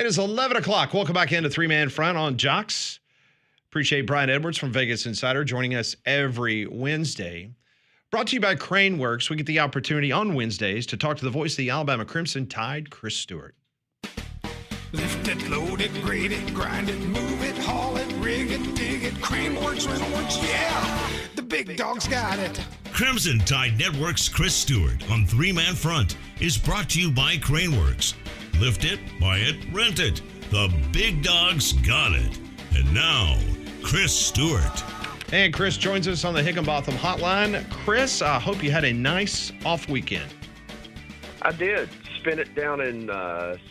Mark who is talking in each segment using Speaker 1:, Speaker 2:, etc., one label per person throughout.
Speaker 1: It is 11 o'clock. Welcome back into Three Man Front on Jocks. Appreciate Brian Edwards from Vegas Insider joining us every Wednesday. Brought to you by Crane Works. We get the opportunity on Wednesdays to talk to the voice of the Alabama Crimson Tide, Chris Stewart.
Speaker 2: Lift it, load it, grade it, grind it, move it, haul it, rig it, dig it, Crane Works, Rental Works, yeah, the big dog's got it.
Speaker 3: Crimson Tide Network's Chris Stewart on Three Man Front is brought to you by Crane Works. Lift it, buy it, rent it. The big dog's got it. And now, Chris Stewart.
Speaker 1: And Chris joins us on the Higginbotham Hotline. Chris, I hope you had a nice off weekend.
Speaker 4: I did. Spent it down in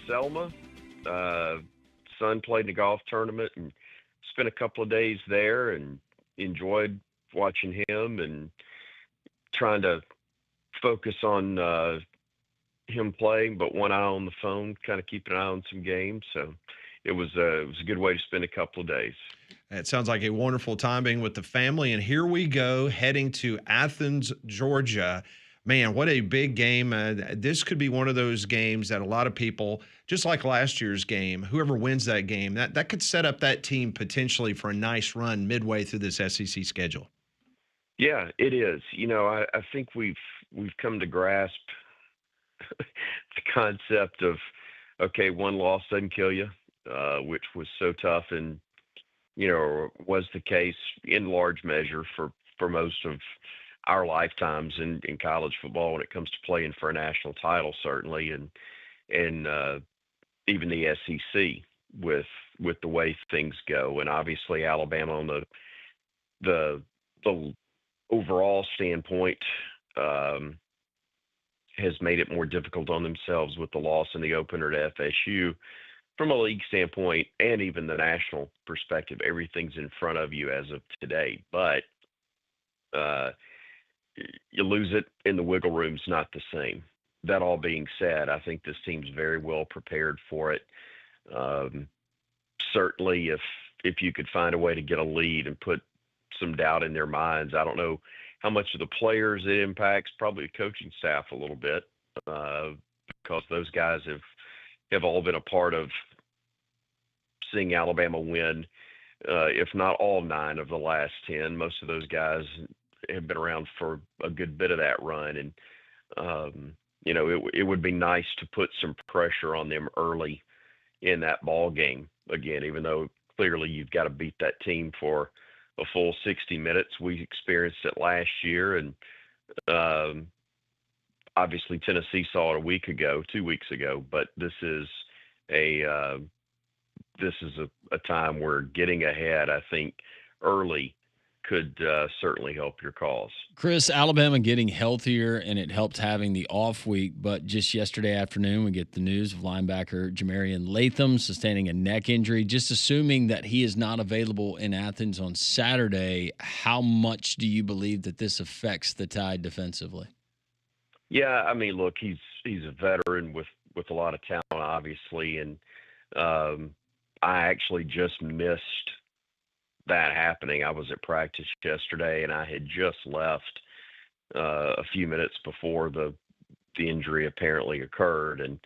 Speaker 4: Selma. Son played in a golf tournament and spent a couple of days there and enjoyed watching him and trying to focus on him playing, but one eye on the phone, kind of keeping an eye on some games. So it was a good way to spend a couple of days.
Speaker 1: It sounds like a wonderful time being with the family. And here we go, heading to Athens, Georgia. Man, what a big game. This could be one of those games that a lot of people, just like last year's game, whoever wins that game, that could set up that team potentially for a nice run midway through this SEC schedule.
Speaker 4: Yeah, it is. You know, I think we've come to grasp the concept of, okay, one loss doesn't kill you, which was so tough and, was the case in large measure for most of our lifetimes in college football when it comes to playing for a national title, certainly, and even the SEC with the way things go. And obviously Alabama on the overall standpoint has made it more difficult on themselves with the loss in the opener to FSU. From a league standpoint and even the national perspective, everything's in front of you as of today. But you lose it in the wiggle room's not the same. That all being said, I think this team's very well prepared for it. Certainly if you could find a way to get a lead and put some doubt in their minds, I don't know how much of the players it impacts, probably the coaching staff a little bit, because those guys have all been a part of seeing Alabama win, if not all 9 of the last 10. Most of those guys have been around for a good bit of that run. And, it would be nice to put some pressure on them early in that ball game. Again, even though clearly you've got to beat that team for a full 60 minutes. We experienced it last year. And obviously Tennessee saw it 2 weeks ago, but this is a time where getting ahead, I think, early could certainly help your cause.
Speaker 5: Chris, Alabama getting healthier, and it helped having the off week, but just yesterday afternoon we get the news of linebacker Jamarian Latham sustaining a neck injury. Just assuming that he is not available in Athens on Saturday, how much do you believe that this affects the Tide defensively?
Speaker 4: Yeah, I mean, look, he's a veteran with a lot of talent, obviously, and I actually just missed that happening. I was at practice yesterday, and I had just left a few minutes before the injury apparently occurred. And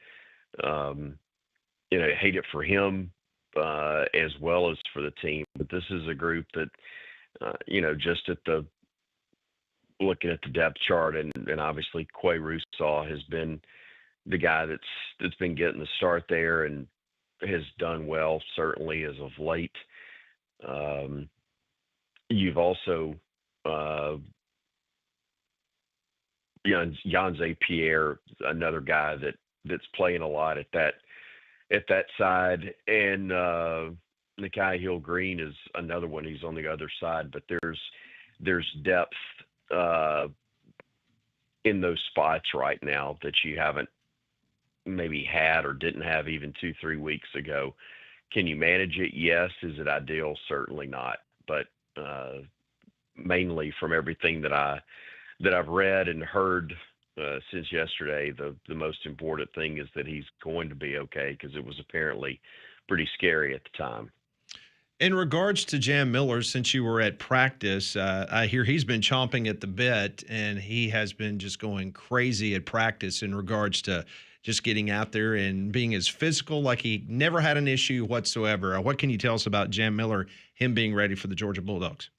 Speaker 4: I hate it for him as well as for the team. But this is a group that just looking at the depth chart, and obviously Quay Rousseau has been the guy that's been getting the start there and has done well certainly as of late. You've also Yanze Pierre, another guy that's playing a lot at that side, and Nikai Hill-Green is another one. He's on the other side, but there's depth in those spots right now that you haven't maybe had or didn't have even 2-3 weeks ago. Can you manage it? Yes. Is it ideal? Certainly not. But mainly from everything that I've read and heard since yesterday, the most important thing is that he's going to be okay, because it was apparently pretty scary at the time.
Speaker 1: In regards to Jam Miller, since you were at practice, I hear he's been chomping at the bit, and he has been just going crazy at practice in regards to just getting out there and being as physical, like he never had an issue whatsoever. What can you tell us about Jam Miller, him being ready for the Georgia Bulldogs?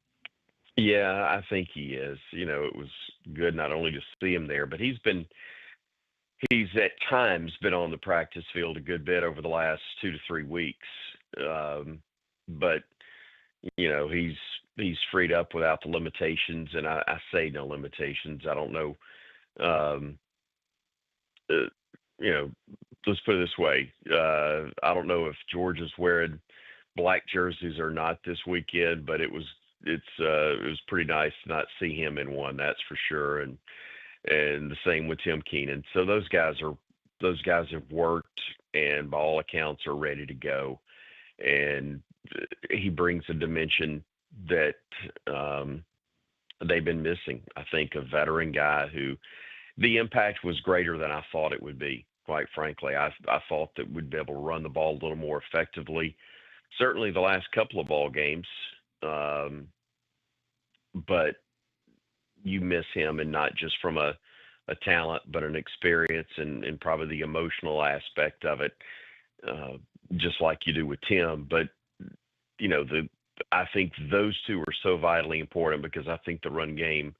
Speaker 4: Yeah, I think he is. It was good not only to see him there, but he's at times been on the practice field a good bit over the last 2 to 3 weeks. Um, but he's freed up without the limitations, and I say no limitations. I don't know. Um, uh, you know, let's put it this way. I don't know if Georgia's wearing black jerseys or not this weekend, but it was pretty nice to not see him in one. That's for sure. And the same with Tim Keenan. So those guys have worked and by all accounts are ready to go. And he brings a dimension that they've been missing. I think a veteran guy who the impact was greater than I thought it would be. Quite frankly, I thought that we'd be able to run the ball a little more effectively. Certainly, the last couple of ball games, but you miss him, and not just from a talent, but an experience and probably the emotional aspect of it, just like you do with Tim. But I think those two are so vitally important because I think the run game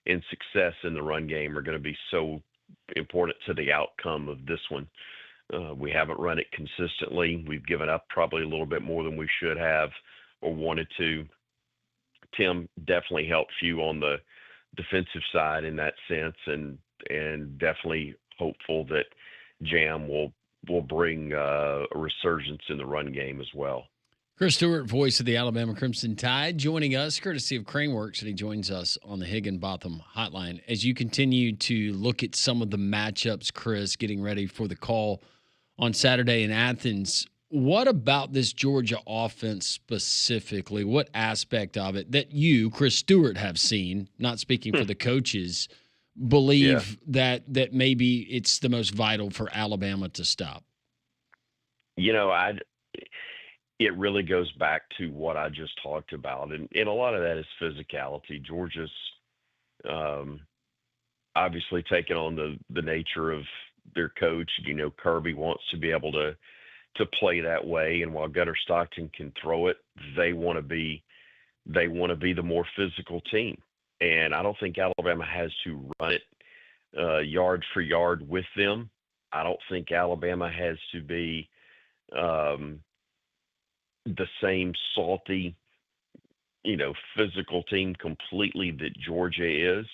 Speaker 4: and success in the run game are going to be so important to the outcome of this one. We haven't run it consistently. We've given up probably a little bit more than we should have or wanted to. Tim definitely helps you on the defensive side in that sense, and definitely hopeful that Jam will bring a resurgence in the run game as well.
Speaker 5: Chris Stewart, voice of the Alabama Crimson Tide, joining us courtesy of Craneworks, and he joins us on the Higginbotham Hotline. As you continue to look at some of the matchups, Chris, getting ready for the call on Saturday in Athens, what about this Georgia offense specifically? What aspect of it that you, Chris Stewart, have seen, not speaking for the coaches, believe that maybe it's the most vital for Alabama to stop?
Speaker 4: It really goes back to what I just talked about, and a lot of that is physicality. Georgia's obviously taken on the nature of their coach. Kirby wants to be able to play that way, and while Gunnar Stockton can throw it, they want to be the more physical team. And I don't think Alabama has to run it yard for yard with them. I don't think Alabama has to be the same salty, physical team completely that Georgia is.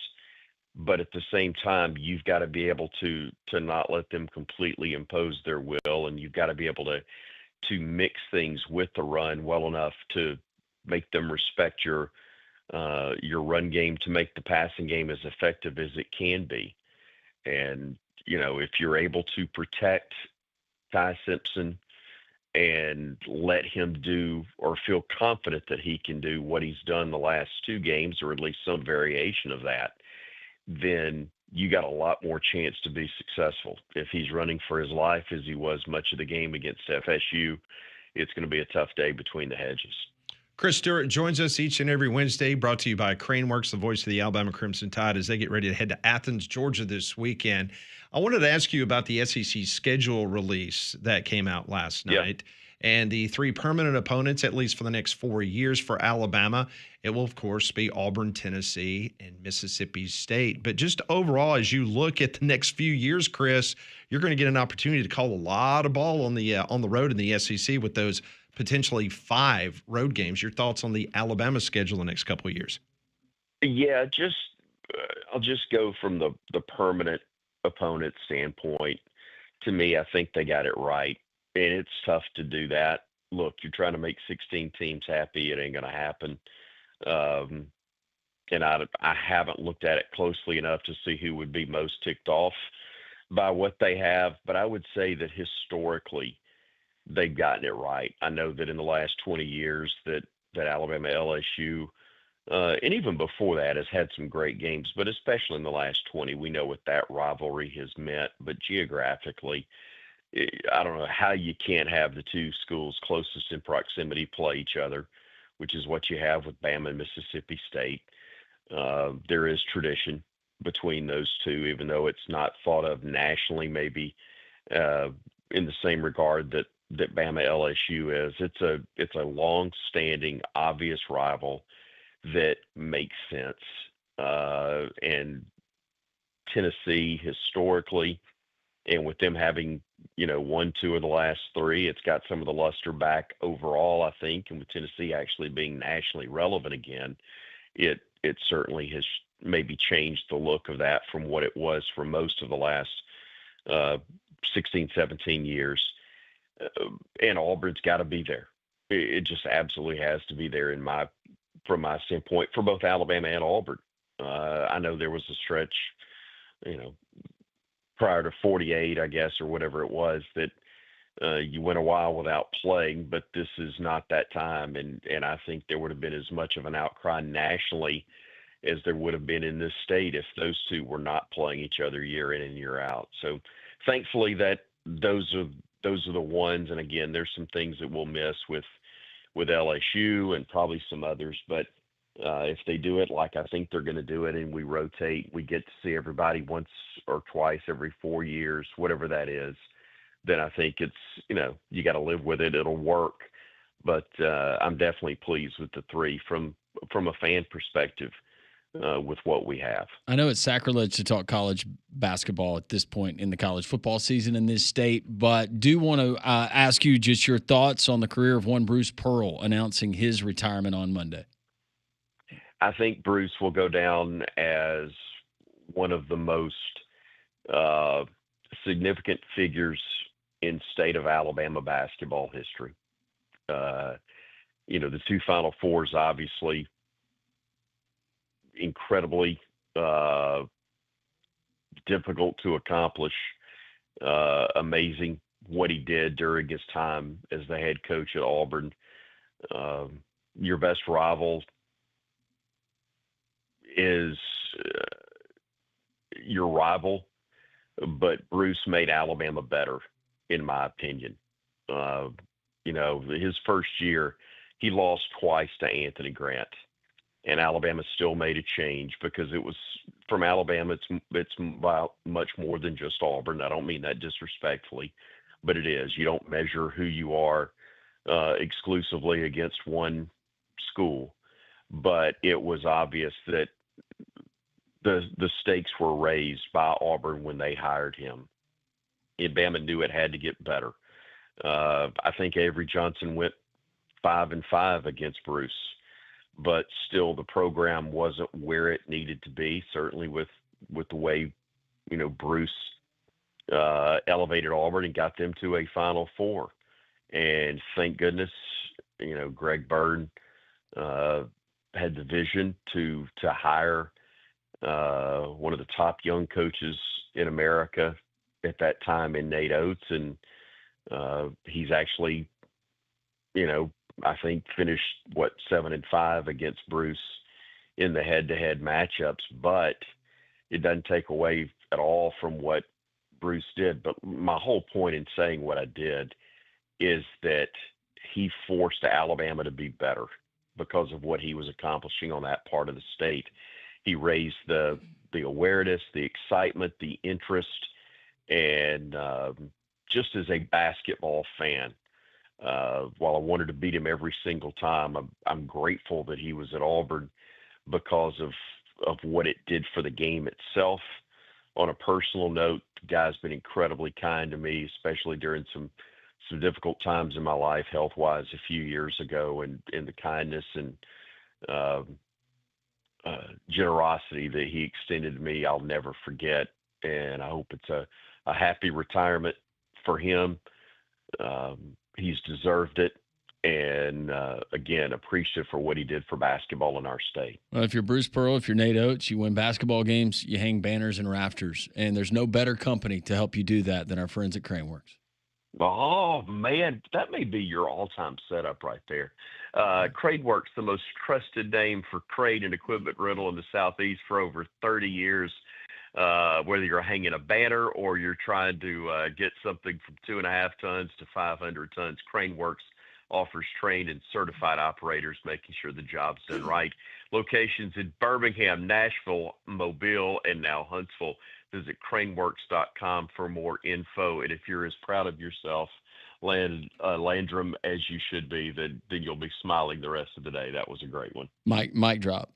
Speaker 4: But at the same time, you've got to be able to not let them completely impose their will, and you've got to be able to mix things with the run well enough to make them respect your run game, to make the passing game as effective as it can be. And if you're able to protect Ty Simpson and let him do or feel confident that he can do what he's done the last two games, or at least some variation of that, then you got a lot more chance to be successful. If he's running for his life as he was much of the game against FSU, it's going to be a tough day between the hedges.
Speaker 1: Chris Stewart joins us each and every Wednesday, brought to you by Craneworks, the voice of the Alabama Crimson Tide, as they get ready to head to Athens, Georgia this weekend. I wanted to ask you about the SEC schedule release that came out last night. And the three permanent opponents, at least for the next 4 years for Alabama. It will, of course, be Auburn, Tennessee, and Mississippi State. But just overall, as you look at the next few years, Chris, you're going to get an opportunity to call a lot of ball on the road in the SEC with those potentially 5 road games. Your thoughts on the Alabama schedule the next couple of years?
Speaker 4: Yeah, I'll just go from the permanent opponent standpoint. To me, I think they got it right. And it's tough to do that. Look, you're trying to make 16 teams happy. It ain't going to happen. And I haven't looked at it closely enough to see who would be most ticked off by what they have. But I would say that historically, they've gotten it right. I know that in the last 20 years that Alabama, LSU, and even before that has had some great games. But especially in the last 20, we know what that rivalry has meant. But geographically, I don't know how you can't have the two schools closest in proximity play each other, which is what you have with Bama and Mississippi State. There is tradition between those two, even though it's not thought of nationally maybe uh, in the same regard that Bama LSU is. It's a long-standing, obvious rival that makes sense. And Tennessee historically, and with them having won two of the last three, it's got some of the luster back overall, I think. And with Tennessee actually being nationally relevant again, it certainly has maybe changed the look of that from what it was for most of the last uh, 16, 17 years. And Auburn's got to be there. It just absolutely has to be there from my standpoint for both Alabama and Auburn. I know there was a stretch, you know, prior to 48, I guess, or whatever it was, that you went a while without playing, but this is not that time. And I think there would have been as much of an outcry nationally as there would have been in this state if those two were not playing each other year in and year out. So thankfully that those are the ones. And again, there's some things that we'll miss with LSU and probably some others, but if they do it like I think they're going to do it, and we rotate, we get to see everybody once or twice every 4 years, whatever that is, then I think it's, you got to live with it. It'll work. But I'm definitely pleased with the three from a fan perspective with what we have.
Speaker 5: I know it's sacrilege to talk college basketball at this point in the college football season in this state, but do want to ask you just your thoughts on the career of one Bruce Pearl announcing his retirement on Monday.
Speaker 4: I think Bruce will go down as one of the most uh, significant figures in state of Alabama basketball history. Uh, the two Final Fours, obviously, incredibly difficult to accomplish. Amazing what he did during his time as the head coach at Auburn. Your best rival is your rival, but Bruce made Alabama better, in my opinion. His first year, he lost twice to Anthony Grant, and Alabama still made a change because it was from Alabama. It's about much more than just Auburn. I don't mean that disrespectfully, but it is. You don't measure who you are exclusively against one school, but it was obvious that the stakes were raised by Auburn when they hired him. And Bama knew it had to get better. I think Avery Johnson went 5-5 against Bruce, but still the program wasn't where it needed to be. Certainly with the way Bruce elevated Auburn and got them to a Final Four, and thank goodness Greg Byrne had the vision to hire one of the top young coaches in America at that time in Nate Oates. And he's actually, I think finished 7-5 against Bruce in the head-to-head matchups, but it doesn't take away at all from what Bruce did. But my whole point in saying what I did is that he forced Alabama to be better because of what he was accomplishing on that part of the state. He raised the awareness, the excitement, the interest, and just as a basketball fan, while I wanted to beat him every single time, I'm grateful that he was at Auburn because of what it did for the game itself. On a personal note, the guy's been incredibly kind to me, especially during some difficult times in my life, health-wise, a few years ago, and the kindness and generosity that he extended to me, I'll never forget. And I hope it's a happy retirement for him. He's deserved it. And again, appreciative for what he did for basketball in our state.
Speaker 5: Well, if you're Bruce Pearl, if you're Nate Oates, you win basketball games, you hang banners and rafters. And there's no better company to help you do that than our friends at Craneworks.
Speaker 4: Oh, man, that may be your all-time setup right there. Craneworks, the most trusted name for crane and equipment rental in the Southeast for over 30 years. Whether you're hanging a banner or you're trying to get something from 2.5 tons to 500 tons, Craneworks offers trained and certified operators, making sure the job's done right. Locations in Birmingham, Nashville, Mobile, and now Huntsville. Visit craneworks.com for more info. And if you're as proud of yourself, Landrum, as you should be, then you'll be smiling the rest of the day. That was a great one.
Speaker 5: Mic drop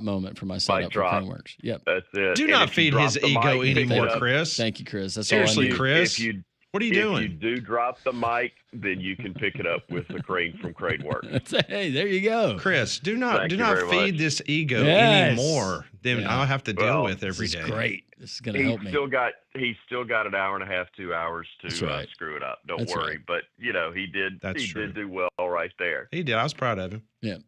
Speaker 5: moment for my setup for Craneworks. Yep.
Speaker 4: That's it.
Speaker 1: Do
Speaker 4: And
Speaker 1: not
Speaker 4: if you
Speaker 1: feed
Speaker 4: drop
Speaker 1: his
Speaker 4: the
Speaker 1: ego
Speaker 4: mic, pick it
Speaker 1: anymore,
Speaker 4: up.
Speaker 1: Chris.
Speaker 5: Thank you, Chris. That's
Speaker 1: Seriously,
Speaker 5: all I need.
Speaker 1: Chris.
Speaker 4: What are you
Speaker 1: doing?
Speaker 4: If you do drop the mic, then you can pick it up with the crane from Craneworks.
Speaker 5: Hey, there you go.
Speaker 1: Chris, do not
Speaker 4: Thank you
Speaker 1: feed
Speaker 4: very much.
Speaker 1: this ego
Speaker 5: Yes.
Speaker 1: anymore than I'll have to deal with every
Speaker 5: This
Speaker 1: day.
Speaker 5: is great. This is going to help me.
Speaker 4: He's still got an hour and a half, 2 hours to screw it up. Don't
Speaker 5: That's
Speaker 4: worry.
Speaker 5: right.
Speaker 4: But he did do well right there.
Speaker 1: He did. I was proud of him.
Speaker 5: Yeah.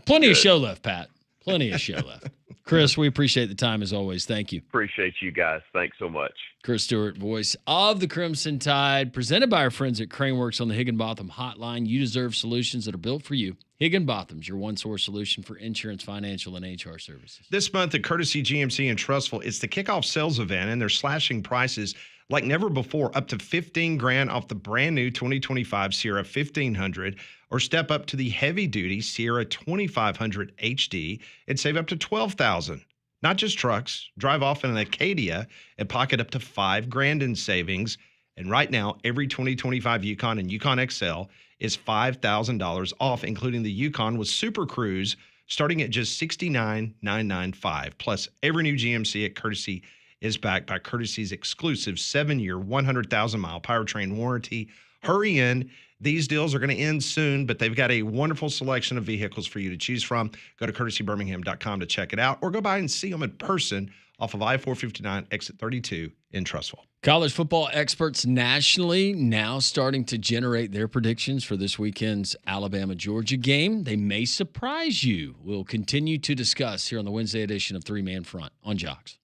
Speaker 5: Plenty of show left, Pat. Plenty of show left. Chris, we appreciate the time as always. Thank you.
Speaker 4: Appreciate you guys. Thanks so much.
Speaker 5: Chris Stewart, voice of the Crimson Tide, presented by our friends at Craneworks on the Higginbotham Hotline. You deserve solutions that are built for you. Higginbotham's your one-source solution for insurance, financial, and HR services.
Speaker 1: This month at Courtesy GMC in Trussville, it's the kickoff sales event, and they're slashing prices like never before, up to $15,000 off the brand new 2025 Sierra 1500, or step up to the heavy-duty Sierra 2500 HD and save up to $12,000. Not just trucks. Drive off in an Acadia and pocket up to $5,000 in savings. And right now, every 2025 Yukon and Yukon XL is $5,000 off, including the Yukon with Super Cruise, starting at just $69,995. Plus, every new GMC at Courtesy is backed by Courtesy's exclusive 7-year, 100,000-mile powertrain warranty. Hurry in. These deals are going to end soon, but they've got a wonderful selection of vehicles for you to choose from. Go to courtesybirmingham.com to check it out, or go by and see them in person off of I-459, exit 32 in Trussville.
Speaker 5: College football experts nationally now starting to generate their predictions for this weekend's Alabama-Georgia game. They may surprise you. We'll continue to discuss here on the Wednesday edition of Three Man Front on Jocks.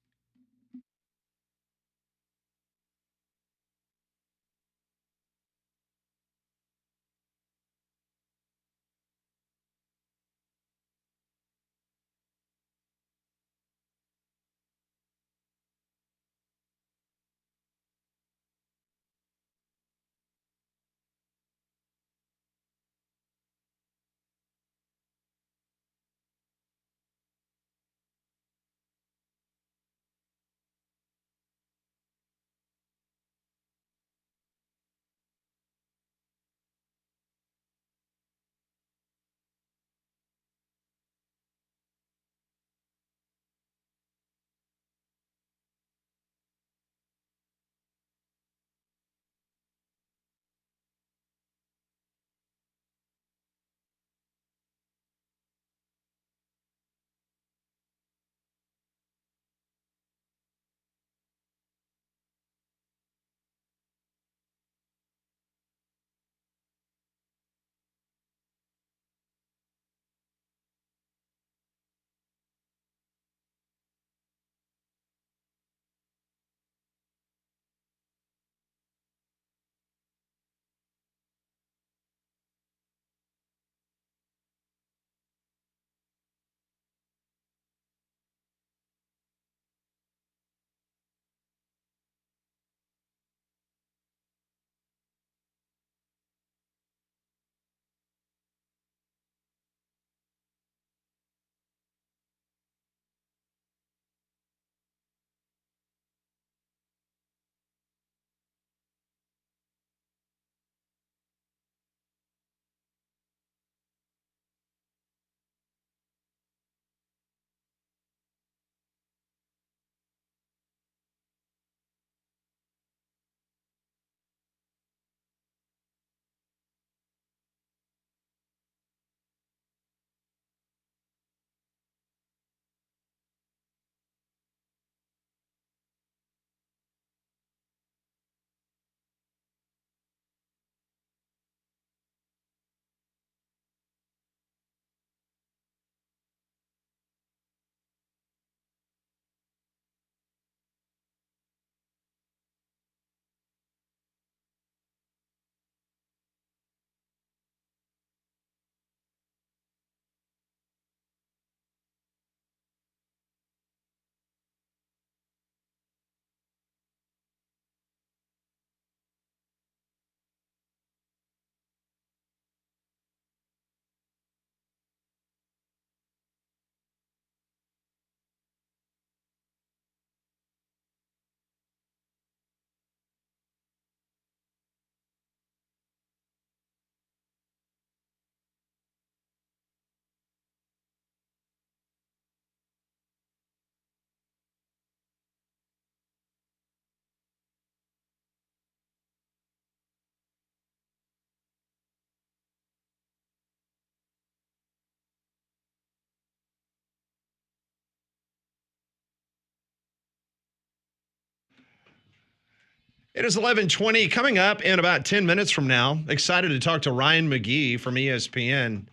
Speaker 1: It is 11:20. Coming up in about 10 minutes from now, excited to talk to Ryan McGee from ESPN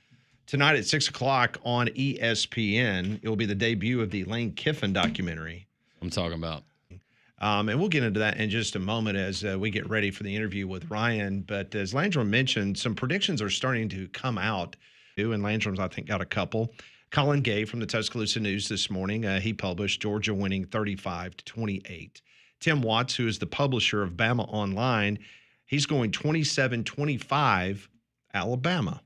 Speaker 1: tonight at 6 o'clock on ESPN. It will be the debut of the Lane Kiffin documentary.
Speaker 5: I'm talking about.
Speaker 1: And we'll get into that in just a moment as we get ready for the interview with Ryan. But as Landrum mentioned, some predictions are starting to come out. And Landrum's, I think, got a couple. Colin Gay from the Tuscaloosa News this morning, he published Georgia winning 35-28. Tim Watts, who is the publisher of Bama Online, he's going 27-25 Alabama.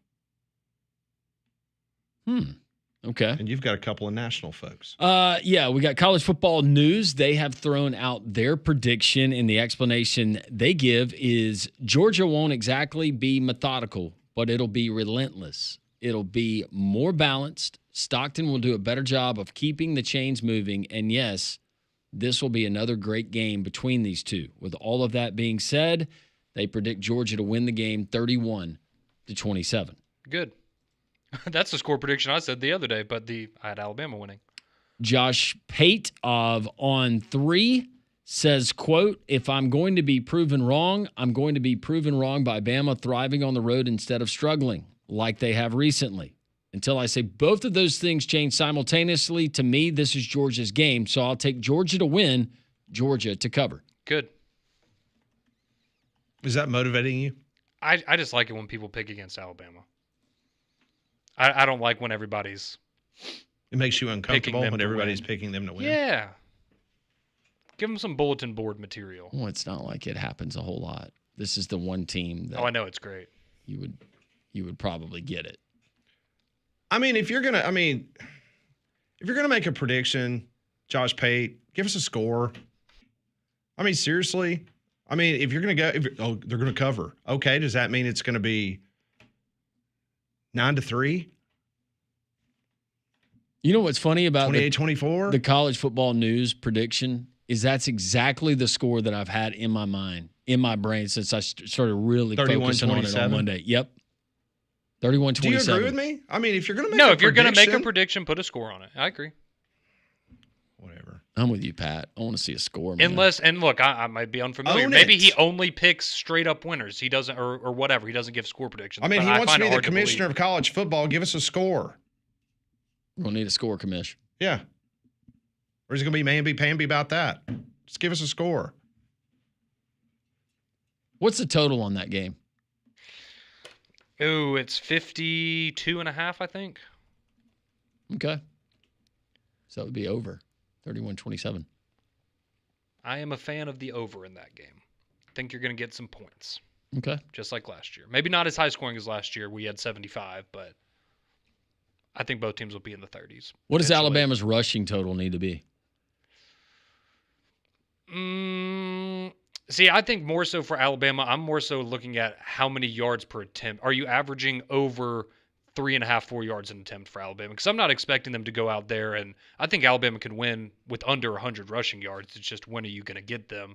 Speaker 5: Okay.
Speaker 1: And you've got a couple of national folks.
Speaker 5: Yeah, we got College Football News. They have thrown out their prediction, and the explanation they give is Georgia won't exactly be methodical, but it'll be relentless. It'll be more balanced. Stockton will do a better job of keeping the chains moving, and yes, this will be another great game between these two. With all of that being said, they predict Georgia to win the game 31-27.
Speaker 6: Good. That's the score prediction I said the other day, but I had Alabama winning.
Speaker 5: Josh Pate of On 3 says, quote, if I'm going to be proven wrong, I'm going to be proven wrong by Bama thriving on the road instead of struggling like they have recently. Until I say both of those things change simultaneously, to me, this is Georgia's game. So I'll take Georgia to win, Georgia to cover.
Speaker 6: Good.
Speaker 1: Is that motivating you?
Speaker 6: I just like it when people pick against Alabama. I don't like when everybody's
Speaker 1: It makes you uncomfortable
Speaker 6: them
Speaker 1: when
Speaker 6: to
Speaker 1: everybody's
Speaker 6: win.
Speaker 1: picking them to win.
Speaker 6: Yeah. Give them some bulletin board material.
Speaker 5: Well, it's not like it happens a whole lot. This is the one team that
Speaker 6: Oh, I know it's great.
Speaker 5: you would probably get it.
Speaker 1: I mean, if you're gonna make a prediction, Josh Pate, give us a score. I mean, seriously. I mean, if you're gonna go, they're gonna cover. Okay, does that mean it's gonna be 9-3?
Speaker 5: You know what's funny about
Speaker 1: 28-24?
Speaker 5: the College Football News prediction is that's exactly the score that I've had in my mind, in my brain since I started really focusing on it on Monday. Yep. 31-27.
Speaker 1: Do you agree with me? I mean, if you're gonna make
Speaker 6: If you're going to make a prediction, put a score on it. I agree.
Speaker 1: Whatever.
Speaker 5: I'm with you, Pat. I want to see a score, man.
Speaker 6: And look, I might be unfamiliar.
Speaker 1: Own
Speaker 6: Maybe
Speaker 1: it.
Speaker 6: he only picks straight up winners. He doesn't, or whatever. He doesn't give score predictions.
Speaker 1: I mean,
Speaker 6: But
Speaker 1: he wants to
Speaker 6: find
Speaker 1: be
Speaker 6: it
Speaker 1: the
Speaker 6: hard
Speaker 1: commissioner
Speaker 6: believe.
Speaker 1: of college football. Give us a score.
Speaker 5: We'll need a score, commish.
Speaker 1: Yeah. Or is he gonna be mamby-pamby about that? Just give us a score.
Speaker 5: What's the total on that game?
Speaker 6: Ooh, it's 52.5, I think.
Speaker 5: Okay. So it would be over. 31-27.
Speaker 6: I am a fan of the over in that game. I think you're going to get some points,
Speaker 5: Okay.
Speaker 6: just like last year. Maybe not as high scoring as last year. We had 75, but I think both teams will be in the 30s.
Speaker 5: What does
Speaker 6: eventually.
Speaker 5: Alabama's rushing total need to be?
Speaker 6: See, I think more so for Alabama, I'm more so looking at how many yards per attempt. Are you averaging over 3.5, 4 yards an attempt for Alabama? Because I'm not expecting them to go out there, and I think Alabama can win with under 100 rushing yards. It's just when are you going to get them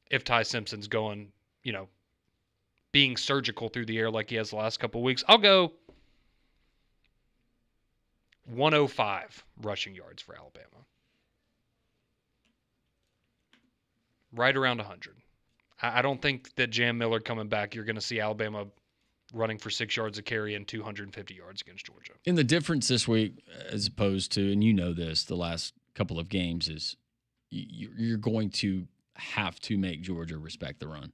Speaker 6: if Ty Simpson's going, being surgical through the air like he has the last couple of weeks. I'll go 105 rushing yards for Alabama. Right around 100. I don't think that Jam Miller coming back, you're going to see Alabama running for 6 yards a carry and 250 yards against Georgia.
Speaker 5: And the difference this week, as opposed to, and you know this, the last couple of games, is you're going to have to make Georgia respect the run.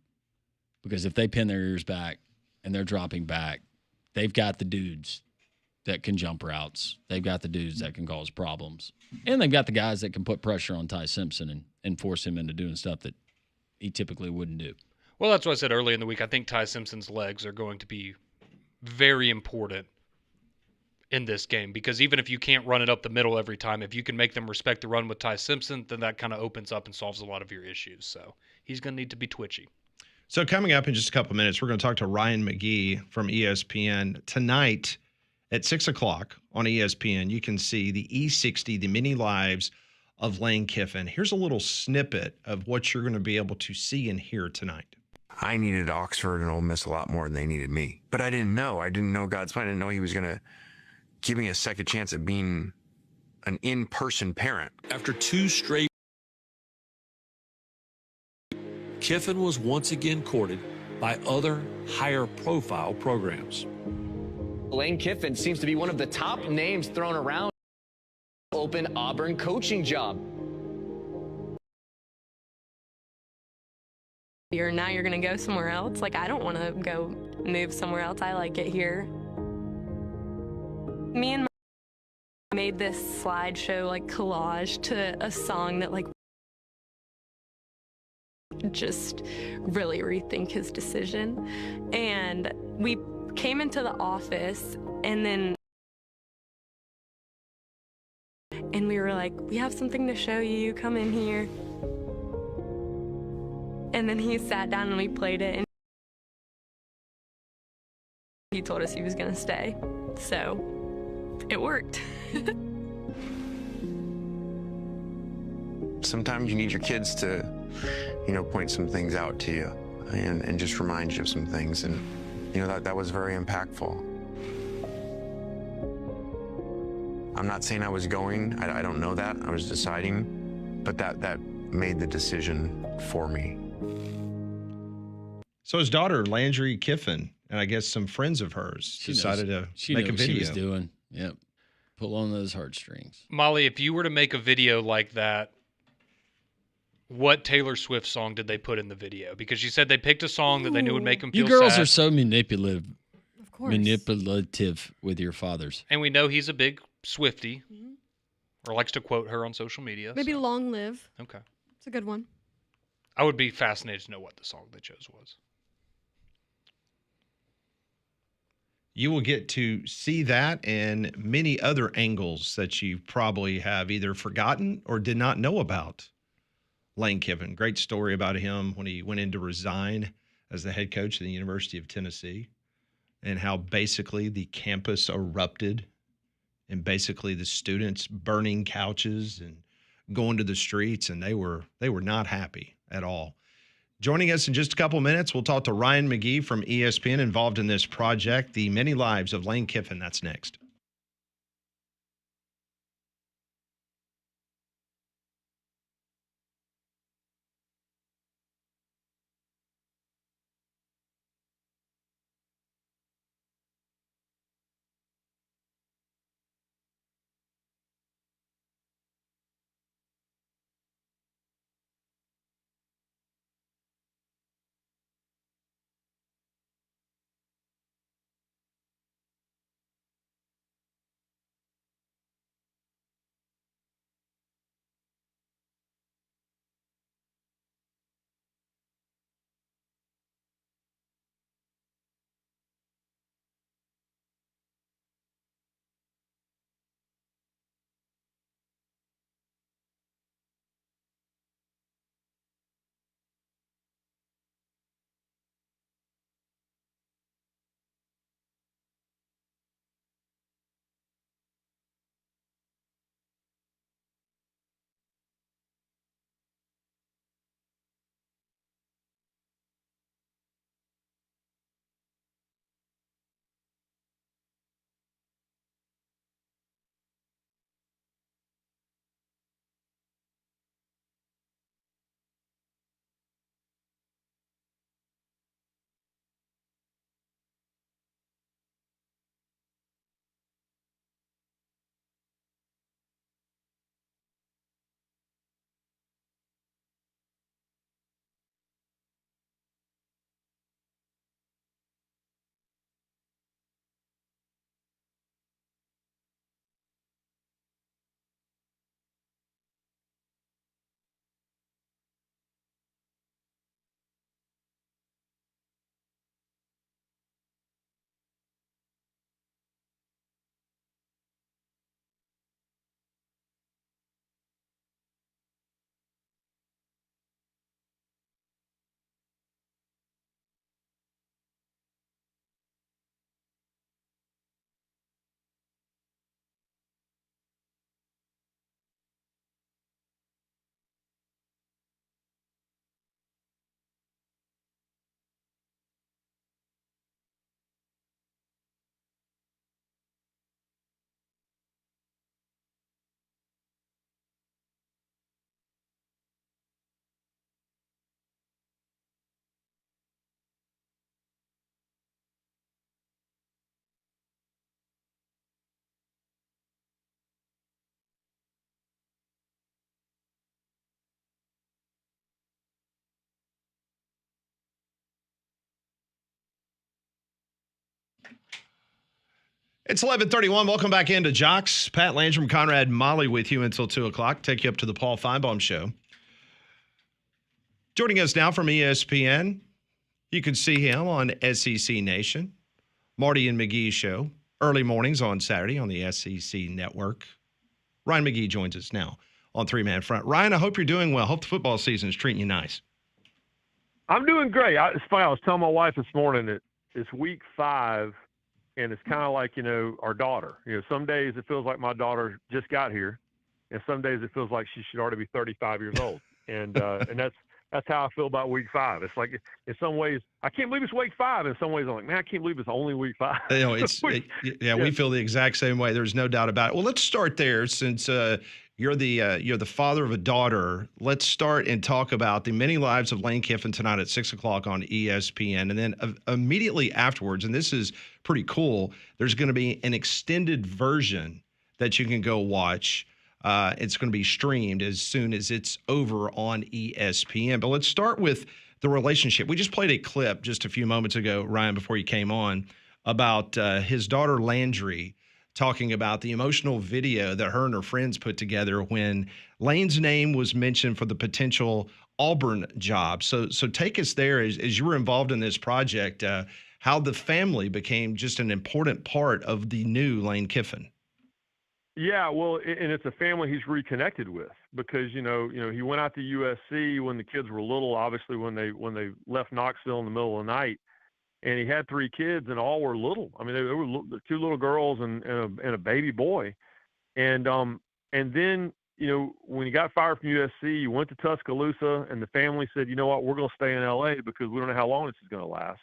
Speaker 5: Because if they pin their ears back and they're dropping back, they've got the dudes that can jump routes. They've got the dudes that can cause problems. And they've got the guys that can put pressure on Ty Simpson and force him into doing stuff that he typically wouldn't do.
Speaker 6: Well, that's what I said earlier in the week. I think Ty Simpson's legs are going to be very important in this game because even if you can't run it up the middle every time, if you can make them respect the run with Ty Simpson, then that kind of opens up and solves a lot of your issues. So he's going to need to be twitchy.
Speaker 1: So coming up in just a couple of minutes, we're going to talk to Ryan McGee from ESPN tonight at 6 o'clock on ESPN. You can see the E60, the many lives of Lane Kiffin. Here's a little snippet of what you're going to be able to see and hear tonight.
Speaker 7: I needed Oxford and Ole Miss a lot more than they needed me. But I didn't know. I didn't know God's plan. I didn't know he was going to give me a second chance at being an in-person parent.
Speaker 8: After 2 straight Kiffin was once again courted by other higher profile programs.
Speaker 9: Lane Kiffin seems to be one of the top names thrown around open Auburn coaching job.
Speaker 10: Now you're going to go somewhere else. Like, I don't want to go move somewhere else. I like it here. Me and my made this slideshow, like, collage to a song that, like, just really rethink his decision. And we came into the office and we were like, we have something to show you. Come in here. And then he sat down and we played it, and he told us he was going to stay. So it worked.
Speaker 7: Sometimes you need your kids to, point some things out to you and just remind you of some things. And, that was very impactful. I'm not saying I was going. I don't know that. I was deciding. But that made the decision for me.
Speaker 1: So his daughter, Landry Kiffin, and I guess some friends of hers decided to make a video.
Speaker 5: She was doing. Yep. Pull on those heartstrings.
Speaker 6: Molly, if you were to make a video like that, what Taylor Swift song did they put in the video? Because you said they picked a song that they knew would make them feel
Speaker 5: sad. You girls
Speaker 6: sad.
Speaker 5: are so manipulative.
Speaker 11: Of course.
Speaker 5: Manipulative with your fathers.
Speaker 6: And we know he's a big Swiftie, or likes to quote her on social media.
Speaker 11: Maybe Long Live.
Speaker 6: Okay.
Speaker 11: It's a good one.
Speaker 6: I would be fascinated to know what the song they chose was.
Speaker 1: You will get to see that and many other angles that you probably have either forgotten or did not know about. Lane Kiffin, great story about him when he went in to resign as the head coach of the University of Tennessee, and how basically the campus erupted and basically the students burning couches and going to the streets, and they were not happy at all. Joining us in just a couple minutes, we'll talk to Ryan McGee from ESPN, involved in this project, The Many Lives of Lane Kiffin. That's next. It's 11:31. Welcome back into Jocks. Pat Landrum, Conrad Molly with you until 2 o'clock. Take you up to the Paul Feinbaum Show. Joining us now from ESPN, you can see him on SEC Nation, Marty and McGee Show, early mornings on Saturday on the SEC Network. Ryan McGee joins us now on Three Man Front. Ryan, I hope you're doing well. Hope the football season is treating you nice.
Speaker 12: I'm doing great. It's funny. I was telling my wife this morning that it's week 5, and it's kind of like, our daughter. Some days it feels like my daughter just got here, and some days it feels like she should already be 35 years old. And that's how I feel about week 5. It's like, in some ways, I can't believe it's week 5. In some ways, I'm like, man, I can't believe it's only week 5.
Speaker 1: We feel the exact same way. There's no doubt about it. Well, let's start there since you're the father of a daughter. Let's start and talk about the many lives of Lane Kiffin tonight at 6 o'clock on ESPN. And then immediately afterwards, and this is pretty cool, there's going to be an extended version that you can go watch. It's going to be streamed as soon as it's over on ESPN. But let's start with the relationship. We just played a clip just a few moments ago, Ryan, before you came on, about his daughter Landry talking about the emotional video that her and her friends put together when Lane's name was mentioned for the potential Auburn job. So take us there as you were involved in this project, how the family became just an important part of the new Lane Kiffin.
Speaker 12: Yeah, well, and it's a family he's reconnected with because he went out to USC when the kids were little. Obviously, when they left Knoxville in the middle of the night, and he had 3 kids, and all were little. I mean, there were 2 little girls and a baby boy, and then when he got fired from USC, he went to Tuscaloosa, and the family said, you know what, we're going to stay in LA because we don't know how long this is going to last.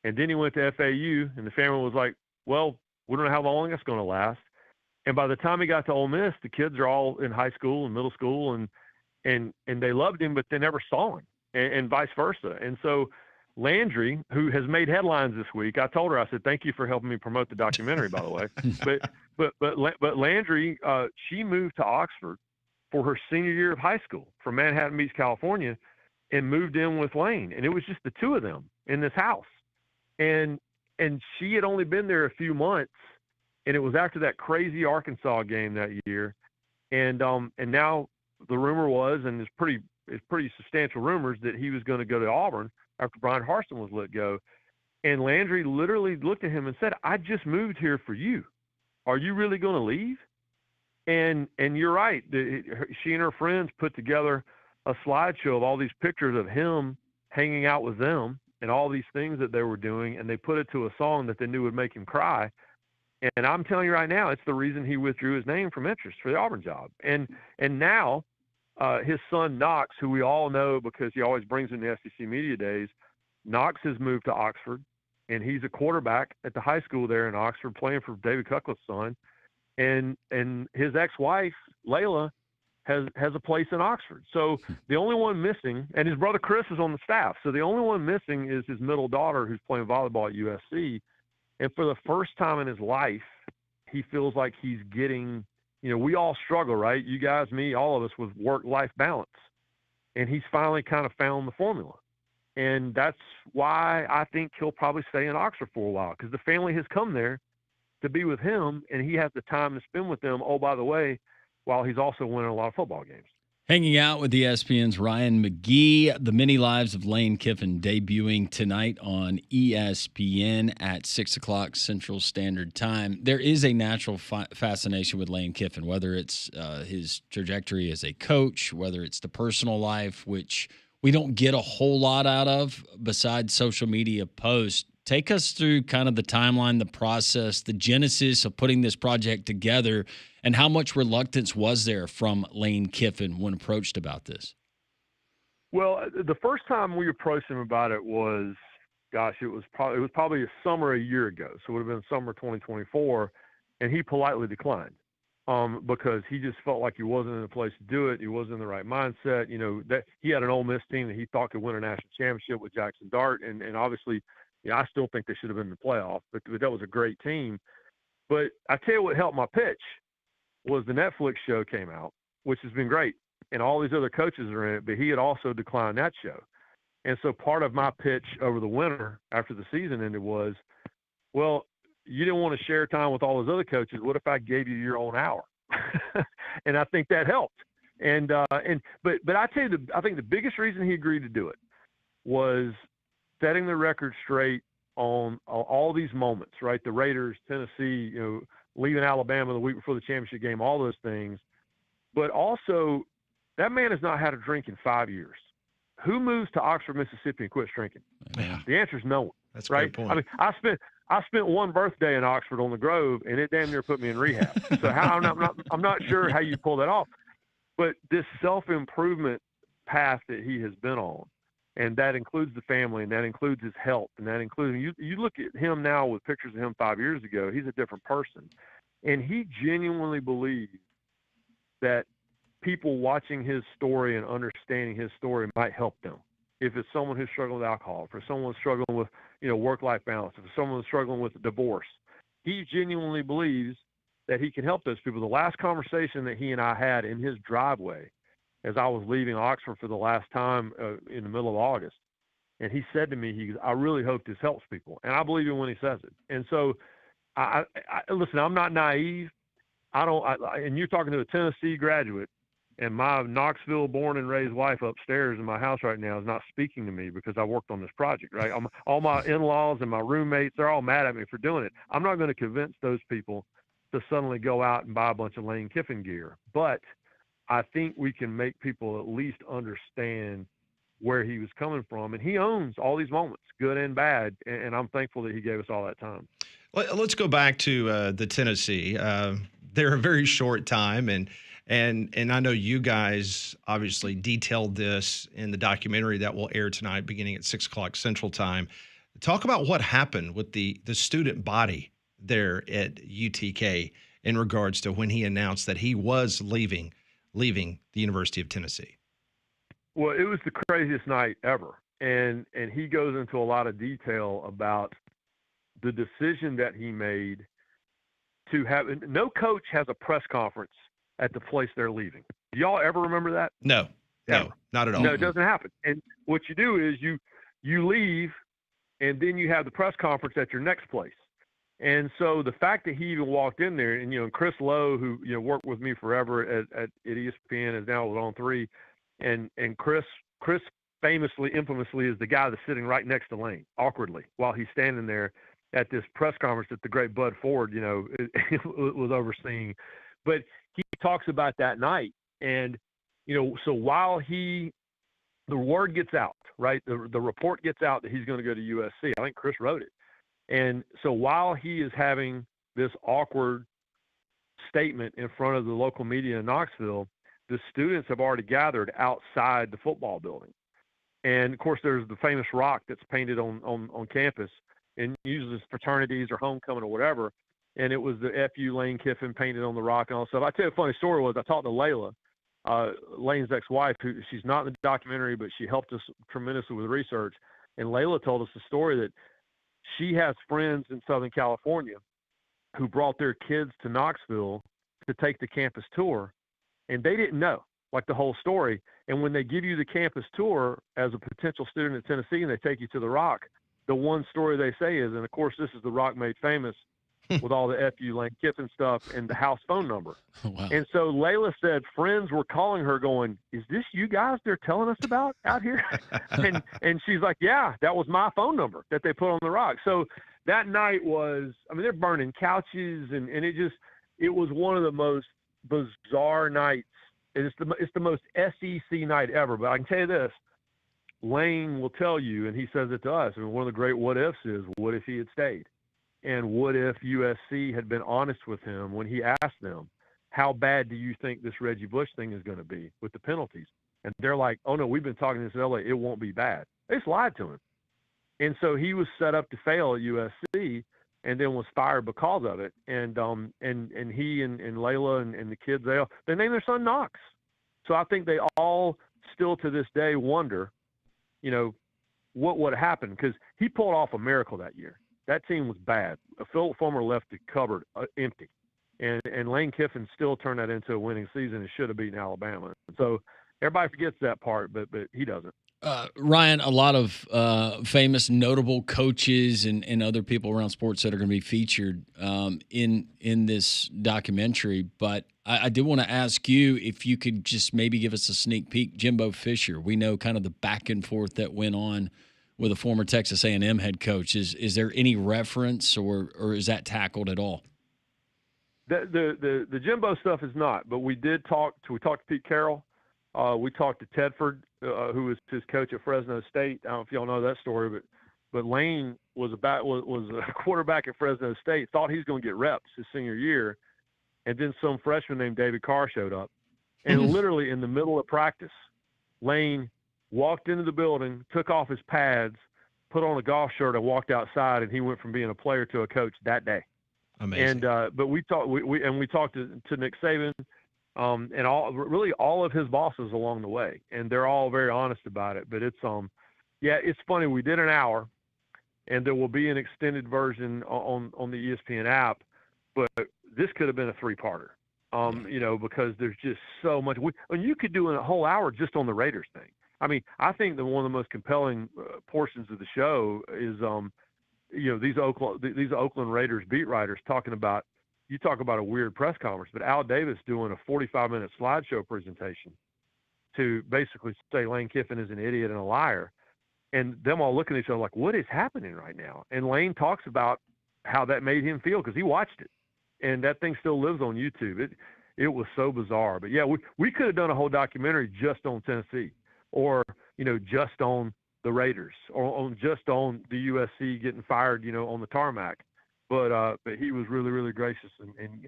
Speaker 12: And then he went to FAU, and the family was like, well, we don't know how long it's going to last. And by the time he got to Ole Miss, the kids are all in high school and middle school, and they loved him, but they never saw him, and vice versa. And so Landry, who has made headlines this week, I told her, I said, thank you for helping me promote the documentary, by the way. But Landry, she moved to Oxford for her senior year of high school from Manhattan Beach, California, and moved in with Lane. And it was just the 2 of them in this house. And she had only been there a few months. And it was after that crazy Arkansas game that year, and now the rumor was, and it's pretty substantial rumors, that he was going to go to Auburn after Brian Harsin was let go. And Landry literally looked at him and said, "I just moved here for you. Are you really going to leave?" And you're right. She and her friends put together a slideshow of all these pictures of him hanging out with them and all these things that they were doing, and they put it to a song that they knew would make him cry. And I'm telling you right now, it's the reason he withdrew his name from interest for the Auburn job. And now his son Knox, who we all know because he always brings in the SEC media days, Knox has moved to Oxford, and he's a quarterback at the high school there in Oxford, playing for David Cutcliffe's son. And his ex-wife Layla has a place in Oxford. So the only one missing, and his brother Chris is on the staff. So the only one missing is his middle daughter, who's playing volleyball at USC. And for the first time in his life, he feels like he's getting, we all struggle, right? You guys, me, all of us, with work-life balance. And he's finally kind of found the formula. And that's why I think he'll probably stay in Oxford for a while, because the family has come there to be with him, and he has the time to spend with them, oh, by the way, while he's also winning a lot of football games.
Speaker 5: Hanging out with ESPN's Ryan McGee, the many lives of Lane Kiffin debuting tonight on ESPN at 6 o'clock Central Standard Time. There is a natural fascination with Lane Kiffin, whether it's his trajectory as a coach, whether it's the personal life, which we don't get a whole lot out of besides social media posts. Take us through kind of the timeline, the process, the genesis of putting this project together, and how much reluctance was there from Lane Kiffin when approached about this?
Speaker 12: Well, the first time we approached him about it was, it was probably a summer a year ago. So it would have been summer 2024, and he politely declined because he just felt like he wasn't in a place to do it. He wasn't in the right mindset. That he had an Ole Miss team that he thought could win a national championship with Jackson Dart, and obviously, I still think they should have been in the playoff, but that was a great team. But I tell you what helped my pitch was the Netflix show came out, which has been great, and all these other coaches are in it, but he had also declined that show. And so part of my pitch over the winter after the season ended was, well, you didn't want to share time with all those other coaches. What if I gave you your own hour? And I think that helped. But I tell you, I think the biggest reason he agreed to do it was setting the record straight on all these moments, right? The Raiders, Tennessee, leaving Alabama the week before the championship game, all those things. But also, that man has not had a drink in 5 years. Who moves to Oxford, Mississippi and quits drinking?
Speaker 1: Yeah.
Speaker 12: The answer is no one.
Speaker 1: That's a
Speaker 12: right?
Speaker 1: great point.
Speaker 12: I mean, I spent one birthday in Oxford on the Grove, and it damn near put me in rehab. So I'm not sure how you pull that off. But this self-improvement path that he has been on, and that includes the family, and that includes his health, and that includes you look at him now with pictures of him 5 years ago, he's a different person. And he genuinely believes that people watching his story and understanding his story might help them. If it's someone who's struggling with alcohol, if it's someone struggling with, work-life balance, if it's someone who's struggling with divorce, he genuinely believes that he can help those people. The last conversation that he and I had in his driveway as I was leaving Oxford for the last time in the middle of August, and he said to me, I really hope this helps people. And I believe him when he says it. And so, I listen, I'm not naive. And you're talking to a Tennessee graduate, and my Knoxville born and raised wife upstairs in my house right now is not speaking to me because I worked on this project, right? All my in-laws and my roommates, they're all mad at me for doing it. I'm not going to convince those people to suddenly go out and buy a bunch of Lane Kiffin gear. But I think we can make people at least understand where he was coming from. And he owns all these moments, good and bad. And I'm thankful that he gave us all that time.
Speaker 1: Let's go back to the Tennessee. They're a very short time, and I know you guys obviously detailed this in the documentary that will air tonight, beginning at 6:00 Central Time. Talk about what happened with the student body there at UTK in regards to when he announced that he was leaving the University of Tennessee.
Speaker 12: Well, it was the craziest night ever, and he goes into a lot of detail about the decision that he made to have. No coach has a press conference at the place they're leaving. Do y'all ever remember that?
Speaker 1: No, not at all.
Speaker 12: No, it doesn't happen. And what you do is you leave, and then you have the press conference at your next place. And so the fact that he even walked in there, and Chris Lowe, who worked with me forever at ESPN, is now on 3, and Chris infamously is the guy that's sitting right next to Lane awkwardly while he's standing there at this press conference that the great Bud Ford was overseeing. But he talks about that night, and so while the word gets out, right, the report gets out that he's going to go to USC. I think Chris wrote it. And so while he is having this awkward statement in front of the local media in Knoxville, the students have already gathered outside the football building. And, of course, there's the famous rock that's painted on campus and uses fraternities or homecoming or whatever. And it was the FU Lane Kiffin painted on the rock and all that stuff. I tell you a funny story was I talked to Layla, Lane's ex-wife, who she's not in the documentary, but she helped us tremendously with research. And Layla told us the story that she has friends in Southern California who brought their kids to Knoxville to take the campus tour, and they didn't know, like, the whole story. And when they give you the campus tour as a potential student at Tennessee and they take you to the Rock, the one story they say is, and of course this is the Rock made famous with all the FU Lane Kiffin stuff and the house phone number.
Speaker 5: Wow.
Speaker 12: And so Layla said friends were calling her going, "Is this you guys they're telling us about out here?" and she's like, "Yeah, that was my phone number that they put on the Rock." So that night was, I mean, they're burning couches and it was one of the most bizarre nights. It's the most SEC night ever. But I can tell you this, Lane will tell you, and he says it to us, I mean, one of the great what ifs is, what if he had stayed? And what if USC had been honest with him when he asked them, how bad do you think this Reggie Bush thing is going to be with the penalties? And they're like, oh, no, we've been talking to this in LA. It won't be bad. They just lied to him. And so he was set up to fail at USC and then was fired because of it. And he and Layla and the kids, they named their son Knox. So I think they all still to this day wonder, what would have happened, because he pulled off a miracle that year. That team was bad. Philip Fulmer left the cupboard empty. And Lane Kiffin still turned that into a winning season and should have beaten Alabama. So everybody forgets that part, but he doesn't.
Speaker 5: Ryan, a lot of famous, notable coaches and other people around sports that are going to be featured in this documentary. But I did want to ask you if you could just maybe give us a sneak peek. Jimbo Fisher, we know kind of the back and forth that went on with a former Texas A&M head coach. Is there any reference, or is that tackled at all?
Speaker 12: The Jimbo stuff is not, but we did talk. We talked to Pete Carroll. We talked to Tedford, who was his coach at Fresno State. I don't know if y'all know that story, but Lane was a quarterback at Fresno State. Thought he was going to get reps his senior year, and then some freshman named David Carr showed up, and literally in the middle of practice, Lane walked into the building, took off his pads, put on a golf shirt, and walked outside, and he went from being a player to a coach that day.
Speaker 1: Amazing.
Speaker 12: And but we talked to Nick Saban, and all of his bosses along the way, and they're all very honest about it. But it's it's funny. We did an hour, and there will be an extended version on the ESPN app, but this could have been a 3-parter. Because there's just so much. And you could do a whole hour just on the Raiders thing. I mean, I think that one of the most compelling portions of the show is these Oakland Raiders beat writers talking about. You talk about a weird press conference, but Al Davis doing a 45-minute slideshow presentation to basically say Lane Kiffin is an idiot and a liar, and them all looking at each other like, what is happening right now? And Lane talks about how that made him feel because he watched it, and that thing still lives on YouTube. It was so bizarre. But, yeah, we could have done a whole documentary just on Tennessee or, just on the Raiders or just on the USC getting fired, on the tarmac. But he was really, really gracious. And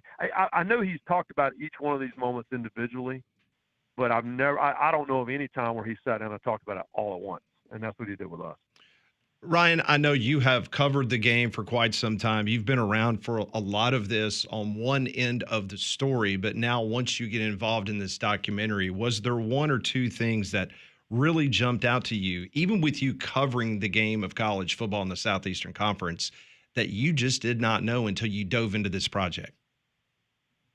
Speaker 12: I know he's talked about each one of these moments individually, but I don't know of any time where he sat down and talked about it all at once. And that's what he did with us.
Speaker 1: Ryan, I know you have covered the game for quite some time. You've been around for a lot of this on one end of the story, but now once you get involved in this documentary, was there one or two things that really jumped out to you, even with you covering the game of college football in the Southeastern Conference, that you just did not know until you dove into this project?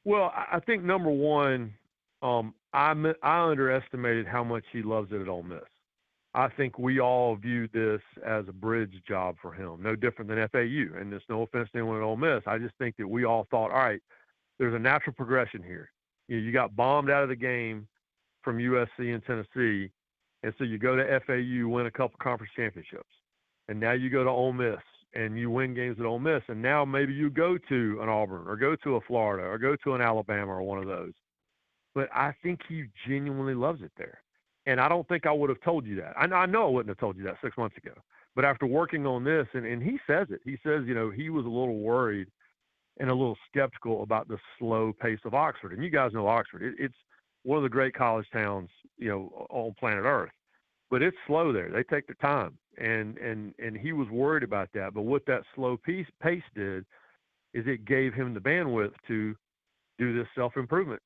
Speaker 12: Well, I think number one, I underestimated how much he loves it at Ole Miss. I think we all viewed this as a bridge job for him, no different than FAU. And there's no offense to anyone at Ole Miss. I just think that we all thought, all right, there's a natural progression here. You got bombed out of the game from USC and Tennessee, and so you go to FAU, win a couple conference championships, and now you go to Ole Miss and you win games at Ole Miss, and now maybe you go to an Auburn or go to a Florida or go to an Alabama or one of those. But I think he genuinely loves it there. And I don't think I would have told you that. I know I wouldn't have told you that 6 months ago. But after working on this, and he says it, he says, he was a little worried and a little skeptical about the slow pace of Oxford. And you guys know Oxford. It's one of the great college towns, on planet Earth. But it's slow there. They take their time. And he was worried about that. But what that slow pace did is it gave him the bandwidth to do this self-improvement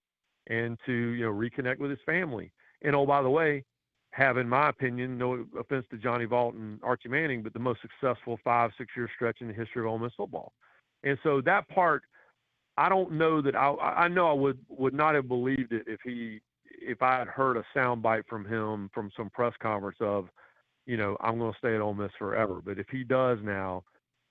Speaker 12: and to, reconnect with his family. And, oh, by the way, have, in my opinion, no offense to Johnny Vaught and Archie Manning, but the most successful 5-6 year stretch in the history of Ole Miss football. And so that part, I don't know that I know I would not have believed it if I had heard a soundbite from him from some press conference of, I'm going to stay at Ole Miss forever. But if he does now,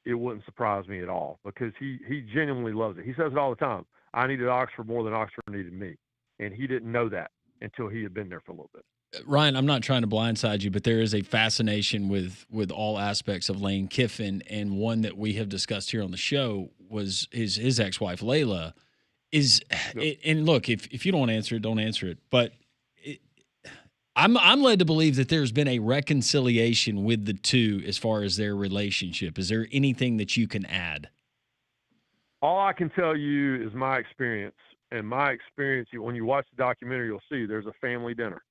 Speaker 12: it wouldn't surprise me at all because he genuinely loves it. He says it all the time. I needed Oxford more than Oxford needed me. And he didn't know that until he had been there for a little bit.
Speaker 5: Ryan, I'm not trying to blindside you, but there is a fascination with all aspects of Lane Kiffin, and one that we have discussed here on the show was his ex-wife Layla. And look, if you don't answer it, don't answer it. But I'm led to believe that there's been a reconciliation with the two as far as their relationship. Is there anything that you can add?
Speaker 12: All I can tell you is my experience. And my experience, when you watch the documentary, you'll see there's a family dinner.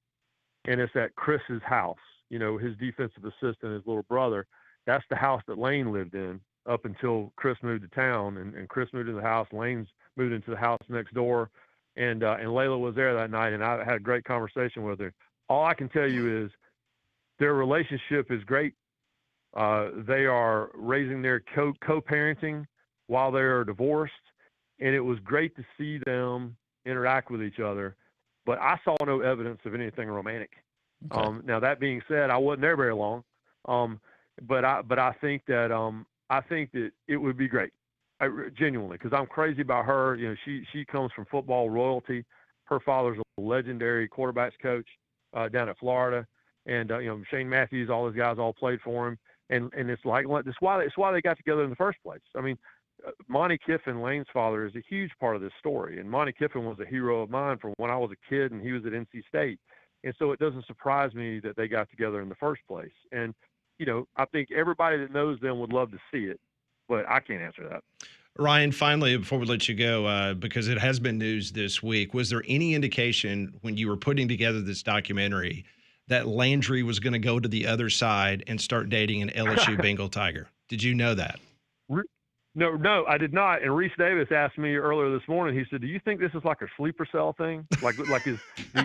Speaker 12: And it's at Chris's house, his defensive assistant, his little brother. That's the house that Lane lived in up until Chris moved to town. And Chris moved into the house. Lane's moved into the house next door. And Layla was there that night, and I had a great conversation with her. All I can tell you is their relationship is great. They are raising their co-parenting while they are divorced. And it was great to see them interact with each other, but I saw no evidence of anything romantic. Now that being said, I wasn't there very long, but I think that it would be great, genuinely, because I'm crazy about her. You know, she comes from football royalty. Her father's a legendary quarterbacks coach down at Florida, and Shane Matthews, all those guys all played for him, and it's like it's why they got together in the first place. I mean, Monty Kiffin, Lane's father, is a huge part of this story, and Monty Kiffin was a hero of mine from when I was a kid, and he was at NC State. And so it doesn't surprise me that they got together in the first place. And, I think everybody that knows them would love to see it, but I can't answer that.
Speaker 1: Ryan, finally, before we let you go, because it has been news this week, was there any indication when you were putting together this documentary that Landry was going to go to the other side and start dating an LSU Bengal Tiger? Did you know that?
Speaker 12: No, I did not. And Reese Davis asked me earlier this morning. He said, "Do you think this is like a sleeper cell thing? Do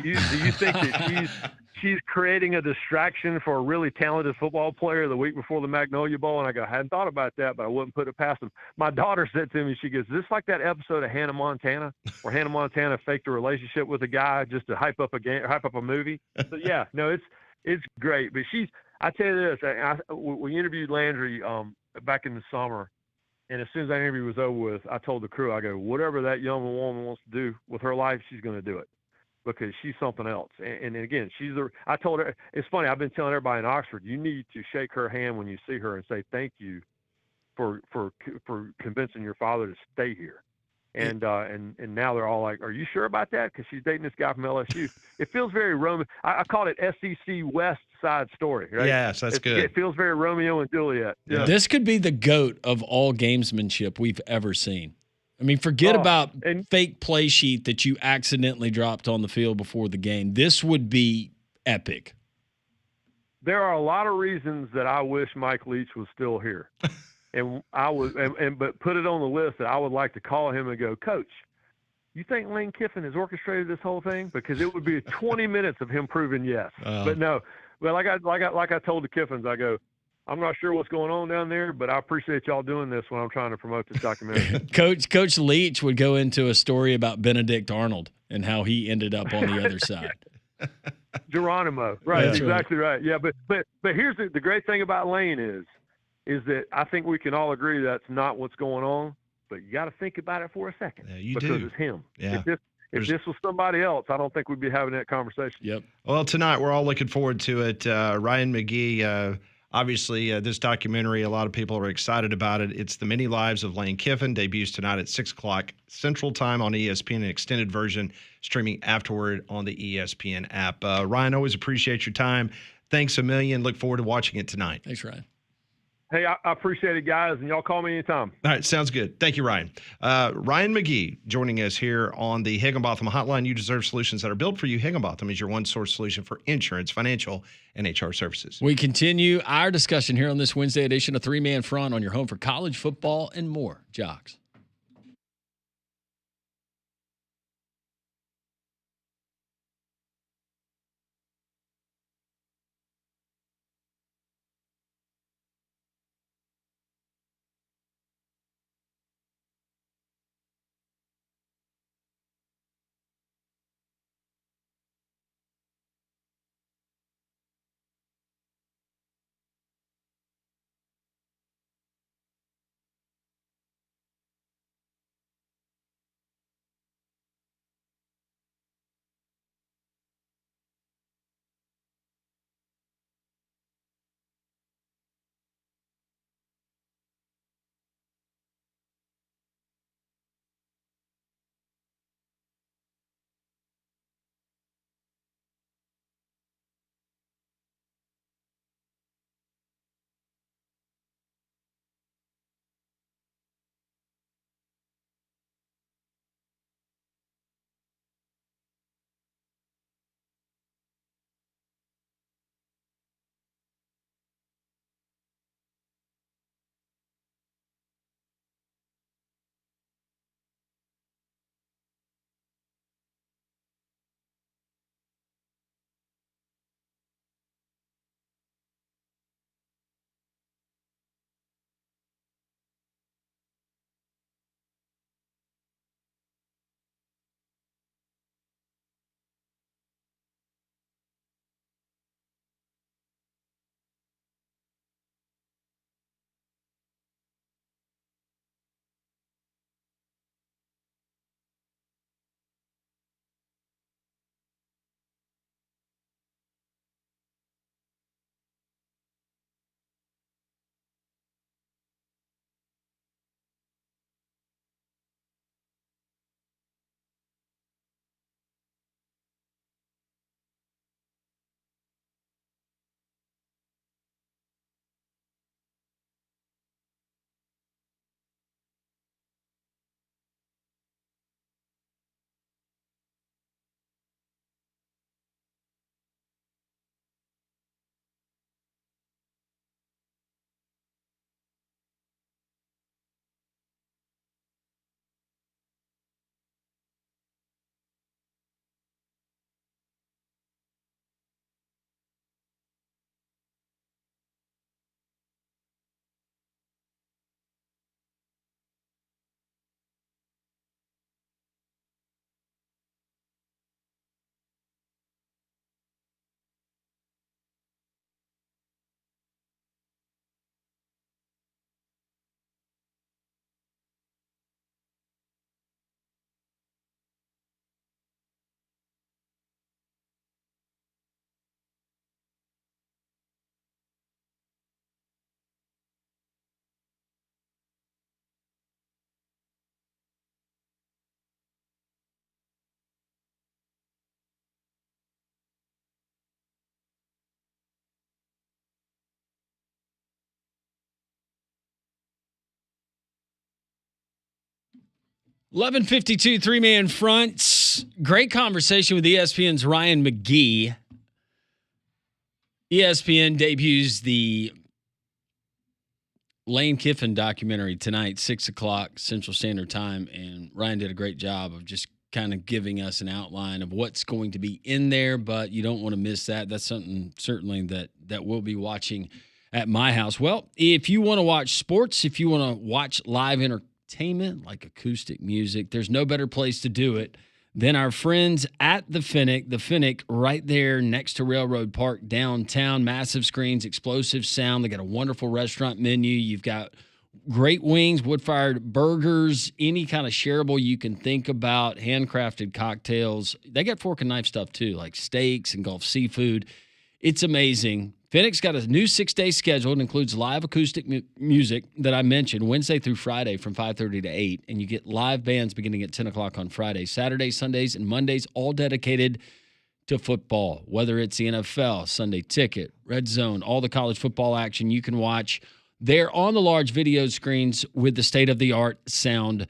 Speaker 12: you think that she's creating a distraction for a really talented football player the week before the Magnolia Bowl?" And I go, "I hadn't thought about that, but I wouldn't put it past him." My daughter said to me, she goes, "Is this like that episode of Hannah Montana where Hannah Montana faked a relationship with a guy just to hype up a movie?" So yeah, no, it's great. But I tell you this, we interviewed Landry back in the summer. And as soon as that interview was over with, I told the crew, I go, whatever that young woman wants to do with her life, she's going to do it, because she's something else. And again, I told her, it's funny, I've been telling everybody in Oxford, you need to shake her hand when you see her and say thank you for convincing your father to stay here. And now they're all like, "Are you sure about that?" Because she's dating this guy from LSU. It feels very Roman. I call it SEC West Side Story, right?
Speaker 1: Yes, that's good.
Speaker 12: It feels very Romeo and Juliet. Yeah.
Speaker 5: This could be the GOAT of all gamesmanship we've ever seen. I mean, forget about fake play sheet that you accidentally dropped on the field before the game. This would be epic.
Speaker 12: There are a lot of reasons that I wish Mike Leach was still here. And but put it on the list that I would like to call him and go, "Coach, you think Lane Kiffin has orchestrated this whole thing?" Because it would be 20 minutes of him proving yes. But no, but like I told the Kiffins, I go, "I'm not sure what's going on down there, but I appreciate y'all doing this when I'm trying to promote this documentary."
Speaker 5: Coach Leach would go into a story about Benedict Arnold and how he ended up on the other side.
Speaker 12: Geronimo, right?
Speaker 5: That's
Speaker 12: exactly right. Yeah, but here's the great thing about Lane is that I think we can all agree that's not what's going on, but you got to think about it for a second.
Speaker 1: Yeah,
Speaker 12: because it's him.
Speaker 1: Yeah.
Speaker 12: If this was somebody else, I don't think we'd be having that conversation.
Speaker 5: Yep.
Speaker 1: Well, tonight we're all looking forward to it. Ryan McGee, obviously this documentary, a lot of people are excited about it. It's The Many Lives of Lane Kiffin, debuts tonight at 6 o'clock Central Time on ESPN, an extended version streaming afterward on the ESPN app. Ryan, always appreciate your time. Thanks a million. Look forward to watching it tonight.
Speaker 5: Thanks, Ryan.
Speaker 12: Hey, I appreciate it, guys, and y'all call me anytime.
Speaker 1: All right, sounds good. Thank you, Ryan. Ryan McGee joining us here on the Higginbotham Hotline. You deserve solutions that are built for you. Higginbotham is your one-source solution for insurance, financial, and HR services.
Speaker 5: We continue our discussion here on this Wednesday edition of Three Man Front on your home for college football and more. Jocks. 11:52, three-man fronts. Great conversation with ESPN's Ryan McGee. ESPN debuts the Lane Kiffin documentary tonight, 6 o'clock Central Standard Time, and Ryan did a great job of just kind of giving us an outline of what's going to be in there, but you don't want to miss that. That's something certainly that we'll be watching at my house. Well, if you want to watch sports, if you want to watch live entertainment like acoustic music, there's no better place to do it than our friends at the Finnick. The Finnick right there next to Railroad Park downtown. Massive screens, explosive sound. They got a wonderful restaurant menu. You've got great wings, wood-fired burgers, any kind of shareable you can think about, handcrafted cocktails. They got fork and knife stuff too, like steaks and Gulf seafood. It's amazing. Finnick's got a new 6-day schedule. It includes live acoustic music that I mentioned Wednesday through Friday from 5:30 to 8, and you get live bands beginning at 10 o'clock on Fridays, Saturdays, Sundays, and Mondays, all dedicated to football, whether it's the NFL, Sunday Ticket, Red Zone, all the college football action you can watch there on the large video screens with the state-of-the-art sound.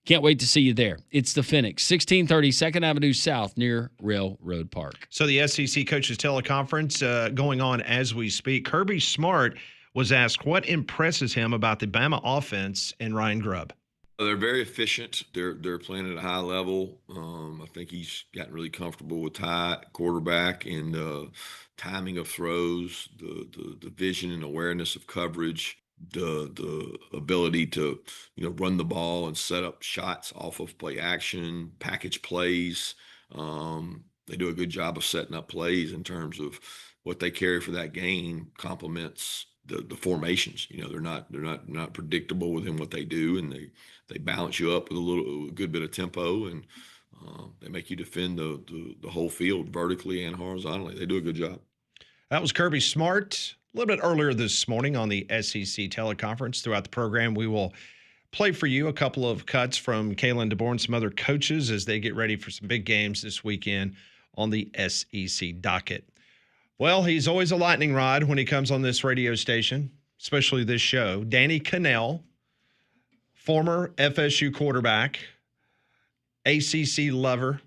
Speaker 5: Can't wait to see you there. It's the Finnick, 1630 2nd Avenue South near Railroad Park.
Speaker 1: So the SEC Coaches Teleconference going on as we speak. Kirby Smart was asked what impresses him about the Bama offense and Ryan Grubb.
Speaker 13: They're very efficient. They're playing at a high level. I think he's gotten really comfortable with Ty, quarterback, and timing of throws, the vision and awareness of coverage, the ability to run the ball and set up shots off of play action, package plays. They do a good job of setting up plays in terms of what they carry for that game complements the formations. They're not predictable within what they do, and they balance you up with a good bit of tempo, and they make you defend the whole field vertically and horizontally. They do a good job.
Speaker 1: That was Kirby Smart. A little bit earlier this morning on the SEC teleconference. Throughout the program, we will play for you a couple of cuts from Kalen DeBoer and some other coaches as they get ready for some big games this weekend on the SEC docket. Well, he's always a lightning rod when he comes on this radio station, especially this show. Danny Cannell, former FSU quarterback, ACC lover,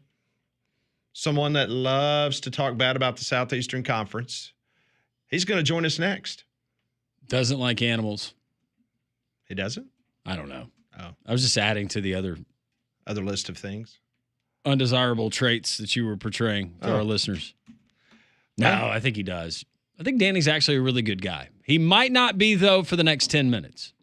Speaker 1: someone that loves to talk bad about the Southeastern Conference. He's going to join us next.
Speaker 5: Doesn't like animals.
Speaker 1: He doesn't?
Speaker 5: I don't know.
Speaker 1: Oh.
Speaker 5: I was just adding to the other
Speaker 1: list of things.
Speaker 5: Undesirable traits that you were portraying to our listeners. No, I think he does. I think Danny's actually a really good guy. He might not be, though, for the next 10 minutes.